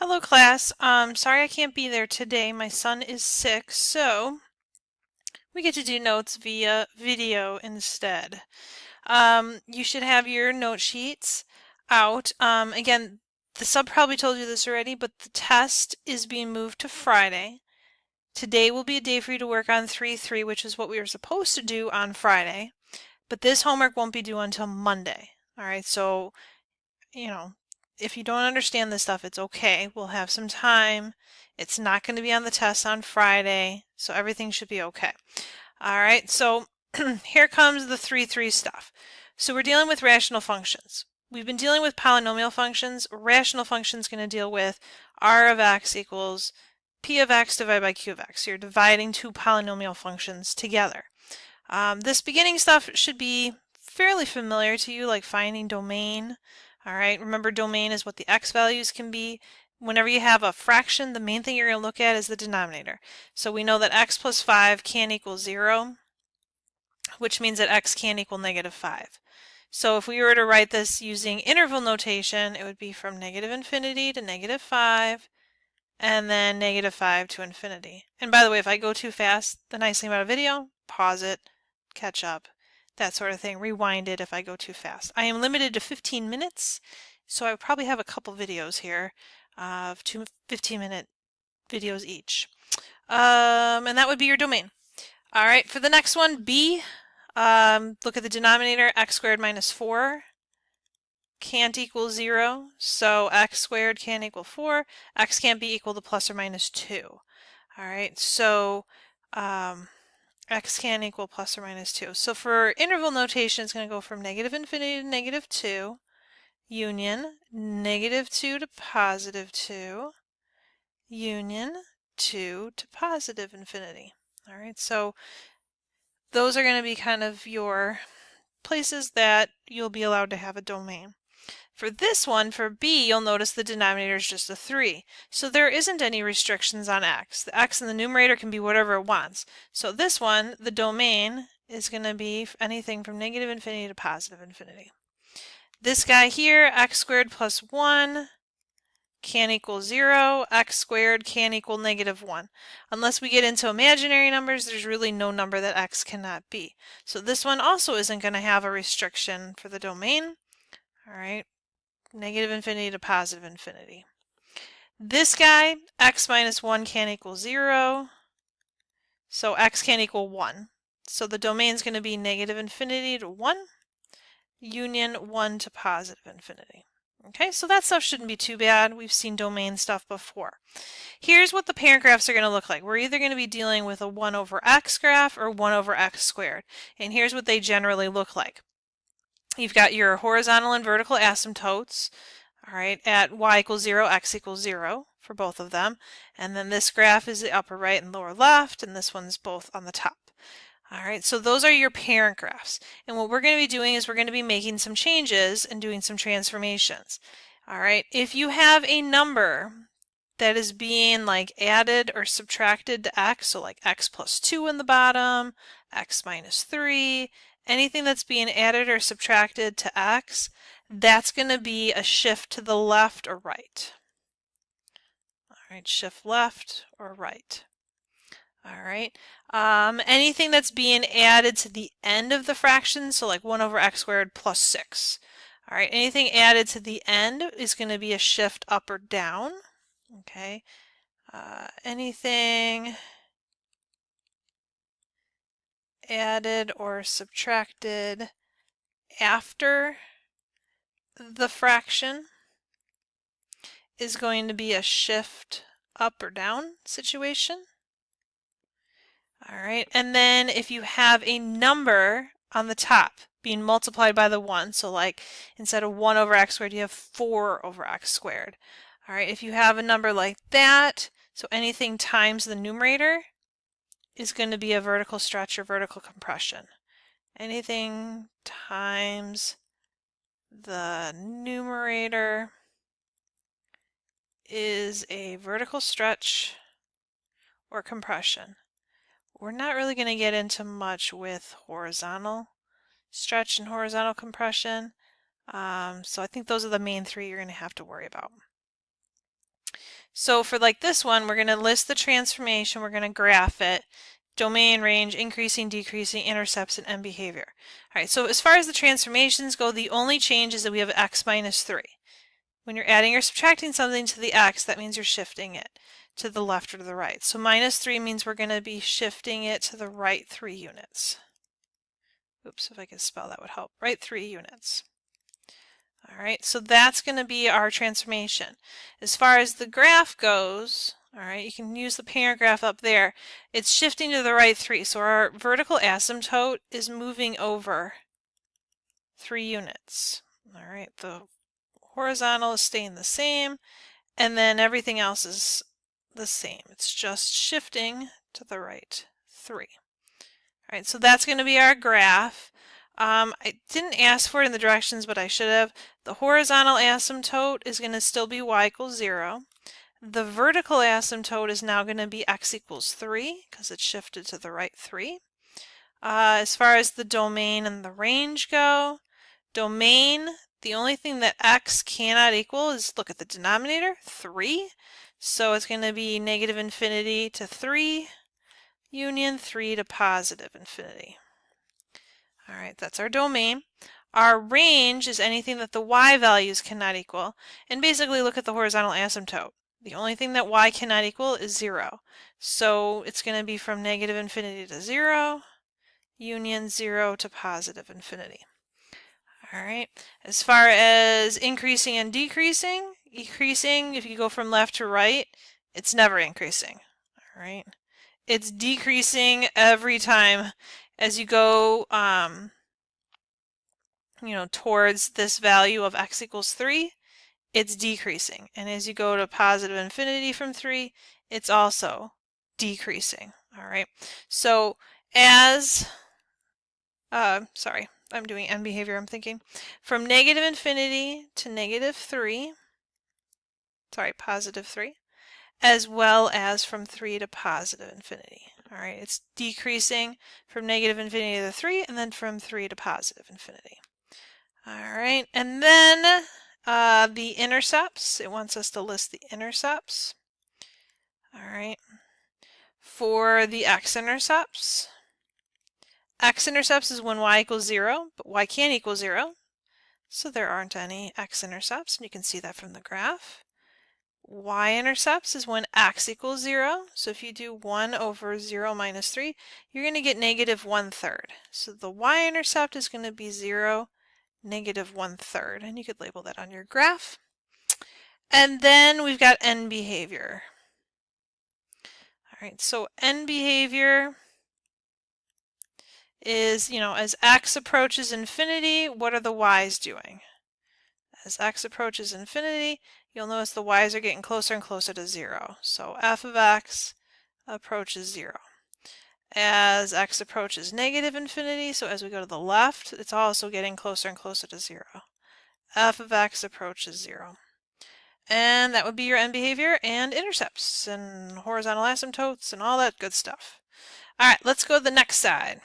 Hello class. Sorry I can't be there today. My son is sick, so we get to do notes via video instead. You should have your note sheets out. Again, the sub probably told you this already, but the test is being moved to Friday. Today will be a day for you to work on 3-3, which is what we were supposed to do on Friday, but this homework won't be due until Monday. All right, so if you don't understand this stuff, it's okay. We'll have some time. It's not going to be on the test on Friday, so everything should be okay. All right, so here comes the 3-3 stuff. So we're dealing with rational functions. We've been dealing with polynomial functions. Rational function is going to deal with r of x equals p of x divided by q of x. So you're dividing two polynomial functions together. This beginning stuff should be fairly familiar to you, like finding domain. All right, remember domain is what the x values can be. Whenever you have a fraction, the main thing you're going to look at is the denominator. So we know that x plus 5 can equal 0, which means that x can equal -5. So if we were to write this using interval notation, it would be from -infinity to -5, and then -5 to infinity. And by the way, if I go too fast, the nice thing about a video, pause it, catch up, that sort of thing. Rewind it if I go too fast. I am limited to 15 minutes, so I probably have a couple videos here of 2 15-minute videos each. And that would be your domain. All right, for the next one, B, look at the denominator, x squared minus 4 can't equal 0, so x squared can't equal 4. X can't be equal to plus or minus 2. All right, so x can equal plus or minus 2. So for interval notation, it's going to go from -infinity to -2, union -2 to +2, union 2 to positive infinity. All right, so those are going to be kind of your places that you'll be allowed to have a domain. For this one, for B, you'll notice the denominator is just a 3. So there isn't any restrictions on x. The x in the numerator can be whatever it wants. So this one, the domain, is going to be anything from -infinity to positive infinity. This guy here, x squared plus 1 can equal 0. X squared can equal -1. Unless we get into imaginary numbers, there's really no number that x cannot be. So this one also isn't going to have a restriction for the domain. All right. -infinity to positive infinity. This guy, x minus 1 can't equal 0, so x can't equal 1. So the domain is going to be -infinity to 1, union 1 to positive infinity. Okay, so that stuff shouldn't be too bad. We've seen domain stuff before. Here's what the parent graphs are going to look like. We're either going to be dealing with a 1 over x graph or 1 over x squared. And here's what they generally look like. You've got your horizontal and vertical asymptotes. All right, at y equals 0, x equals 0 for both of them. And then this graph is the upper right and lower left, and this one's both on the top. All right, so those are your parent graphs. And what we're going to be doing is we're going to be making some changes and doing some transformations. All right, if you have a number that is being like added or subtracted to x, so like x plus 2 in the bottom, x minus 3, anything that's being added or subtracted to x, that's going to be a shift to the left or right. All right, shift left or right. All right. Anything that's being added to the end of the fraction, so like 1 over x squared plus 6. All right, anything added to the end is going to be a shift up or down. Okay. Anything added or subtracted after the fraction is going to be a shift up or down situation. All right, and then if you have a number on the top being multiplied by the 1, so like instead of 1 over x squared, you have 4 over x squared. All right, if you have a number like that, so anything times the numerator is going to be a vertical stretch or vertical compression. Anything times the numerator is a vertical stretch or compression. We're not really going to get into much with horizontal stretch and horizontal compression. So I think those are the main three you're going to have to worry about. So for like this one, we're going to list the transformation, we're going to graph it, domain, range, increasing, decreasing, intercepts, and end behavior. All right, so as far as the transformations go, the only change is that we have x minus 3. When you're adding or subtracting something to the x, that means you're shifting it to the left or to the right. So minus 3 means we're going to be shifting it to the right 3 units. Oops, if I could spell that would help. Right 3 units. All right, so that's going to be our transformation. As far as the graph goes, all right, you can use the parent graph up there. It's shifting to the right 3. So our vertical asymptote is moving over 3 units. All right, the horizontal is staying the same, and then everything else is the same. It's just shifting to the right 3. All right, so that's going to be our graph. I didn't ask for it in the directions, but I should have. The horizontal asymptote is going to still be y equals 0. The vertical asymptote is now going to be x equals 3 because it's shifted to the right 3. As far as the domain and the range go, domain, the only thing that x cannot equal is, look at the denominator, 3. So it's going to be negative infinity to 3, union 3 to positive infinity. All right, that's our domain. Our range is anything that the y values cannot equal. And basically look at the horizontal asymptote. The only thing that y cannot equal is 0. So it's going to be from negative infinity to 0, union 0 to positive infinity. All right, as far as increasing and decreasing, if you go from left to right, it's never increasing. All right, it's decreasing every time as you go towards this value of x equals 3, it's decreasing. And as you go to positive infinity from 3, it's also decreasing. All right, so as sorry, I'm doing end behavior, I'm thinking. From negative infinity to negative 3, sorry, positive 3, as well as from 3 to positive infinity. All right, it's decreasing from negative infinity to 3 and then from 3 to positive infinity. All right, and then the intercepts, it wants us to list the intercepts. All right, for the x-intercepts, x-intercepts is when y equals 0, but y can't equal 0. So there aren't any x-intercepts, and you can see that from the graph. Y-intercepts is when x equals 0. So if you do 1 over 0 minus 3, you're going to get negative 1/3. So the y-intercept is going to be 0, negative 1/3, and you could label that on your graph. And then we've got end behavior. All right, so end behavior is, as x approaches infinity, what are the y's doing? As x approaches infinity, you'll notice the y's are getting closer and closer to 0. So f of x approaches 0. As x approaches negative infinity, so as we go to the left, it's also getting closer and closer to 0. F of x approaches 0. And that would be your end behavior and intercepts and horizontal asymptotes and all that good stuff. All right, let's go to the next side.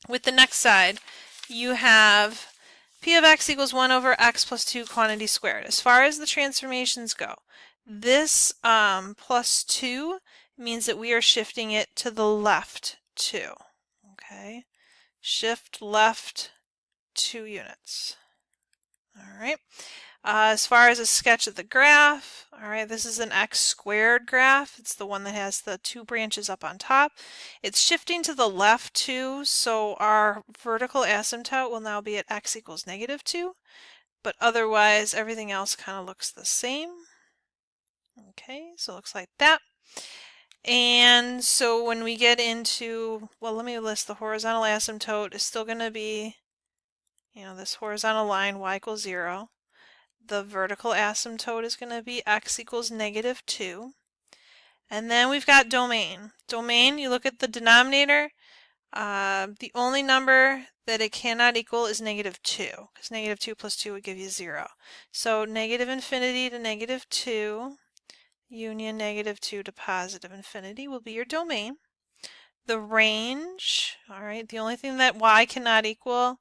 With the next side, you have p of x equals 1 over x plus 2 quantity squared. As far as the transformations go, this plus 2 means that we are shifting it to the left 2. Okay, shift left 2 units. All right. As far as a sketch of the graph, all right, this is an x squared graph. It's the one that has the 2 branches up on top. It's shifting to the left 2, so our vertical asymptote will now be at x equals negative 2, but otherwise everything else kind of looks the same. Okay, so it looks like that. And so when we get into, well, let me list the horizontal asymptote is still going to be, this horizontal line, y equals 0. The vertical asymptote is going to be x equals negative 2. And then we've got domain. Domain, you look at the denominator, the only number that it cannot equal is negative 2, because negative 2 plus 2 would give you 0. So negative infinity to negative 2, union negative 2 to positive infinity will be your domain. The range, all right, the only thing that y cannot equal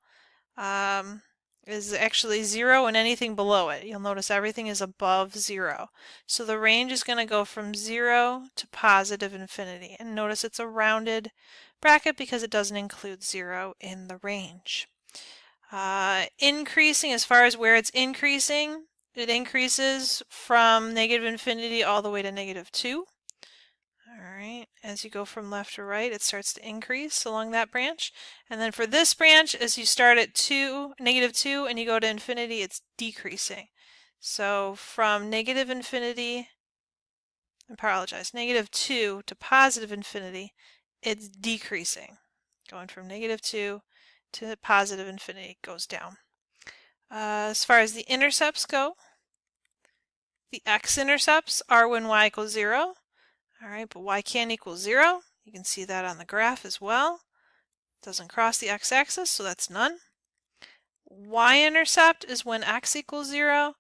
is actually 0 and anything below it. You'll notice everything is above 0. So the range is going to go from 0 to positive infinity. And notice it's a rounded bracket because it doesn't include 0 in the range. Increasing, as far as where it's increasing, it increases from negative infinity all the way to negative 2. Alright, as you go from left to right, it starts to increase along that branch. And then for this branch, as you start at negative 2, and you go to infinity, it's decreasing. So from negative infinity, negative 2 to positive infinity, it's decreasing. Going from negative 2 to positive infinity goes down. As far as the intercepts go, the x-intercepts are when y equals 0. All right, but y can't equal 0. You can see that on the graph as well. Doesn't cross the x-axis, so that's none. Y-intercept is when x equals 0.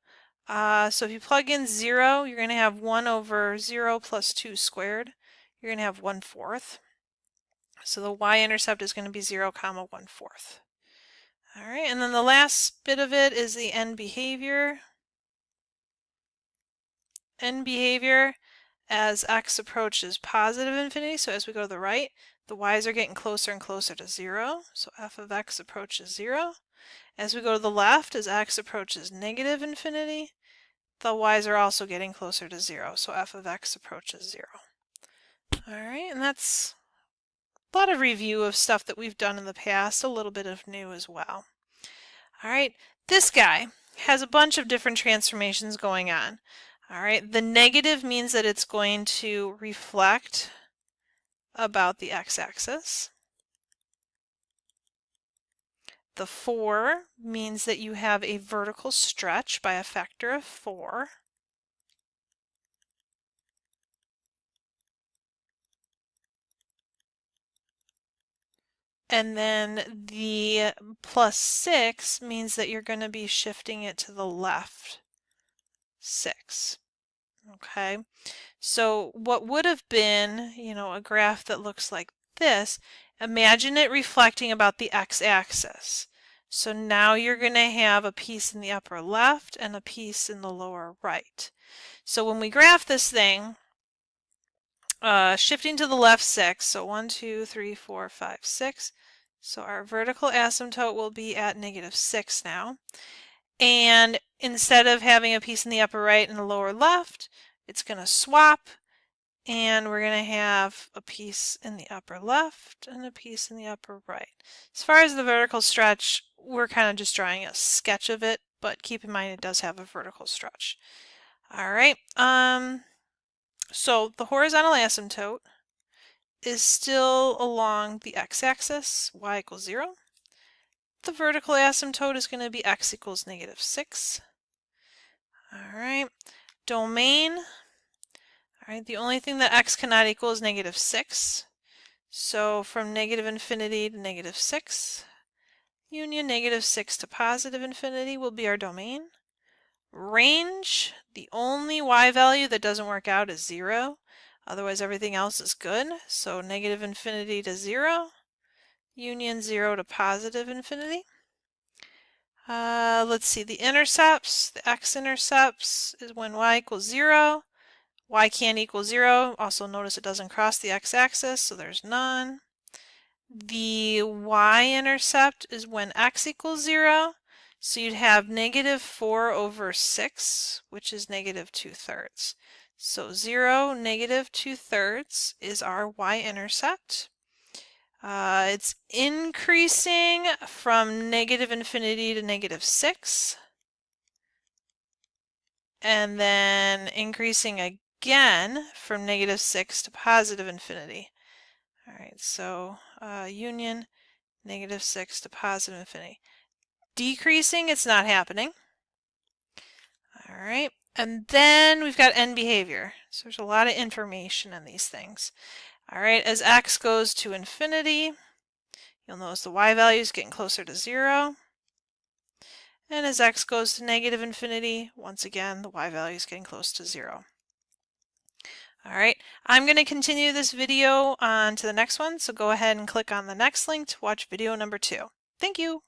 So if you plug in 0, you're going to have 1 over 0 plus 2 squared. You're going to have 1/4. So the y-intercept is going to be 0, 1/4. All right, and then the last bit of it is the end behavior. End behavior as x approaches positive infinity, so as we go to the right, the y's are getting closer and closer to 0, so f of x approaches 0. As we go to the left, as x approaches negative infinity, the y's are also getting closer to 0, so f of x approaches 0. Alright, and that's a lot of review of stuff that we've done in the past, a little bit of new as well. Alright, this guy has a bunch of different transformations going on. Alright, the negative means that it's going to reflect about the x-axis. The 4 means that you have a vertical stretch by a factor of 4. And then the +6 means that you're going to be shifting it to the left 6. Okay, so what would have been, a graph that looks like this, imagine it reflecting about the x-axis. So now you're going to have a piece in the upper left and a piece in the lower right. So when we graph this thing, shifting to the left 6, so 1, 2, 3, 4, 5, 6. So our vertical asymptote will be at -6 now. And instead of having a piece in the upper right and the lower left, it's going to swap, and we're going to have a piece in the upper left and a piece in the upper right. As far as the vertical stretch, we're kind of just drawing a sketch of it, but keep in mind it does have a vertical stretch. All right, so the horizontal asymptote is still along the x-axis, y equals 0. The vertical asymptote is going to be x equals -6. All right, domain. All right, the only thing that x cannot equal is -6. So from negative infinity to -6, union -6 to positive infinity will be our domain. Range, the only y value that doesn't work out is 0. Otherwise everything else is good. So negative infinity to 0, union 0 to positive infinity. Let's see, the intercepts, the x-intercepts is when y equals 0. Y can't equal 0. Also notice it doesn't cross the x-axis, so there's none. The y-intercept is when x equals 0. So you'd have -4 over 6, which is -2/3. So 0, -2/3 is our y-intercept. It's increasing from negative infinity to -6, and then increasing again from -6 to positive infinity. All right, so union -6 to positive infinity. Decreasing, it's not happening. All right, and then we've got end behavior. So there's a lot of information in these things. All right, as x goes to infinity, you'll notice the y value is getting closer to 0. And as x goes to negative infinity, once again, the y value is getting close to 0. All right, I'm going to continue this video on to the next one, so go ahead and click on the next link to watch video number 2. Thank you.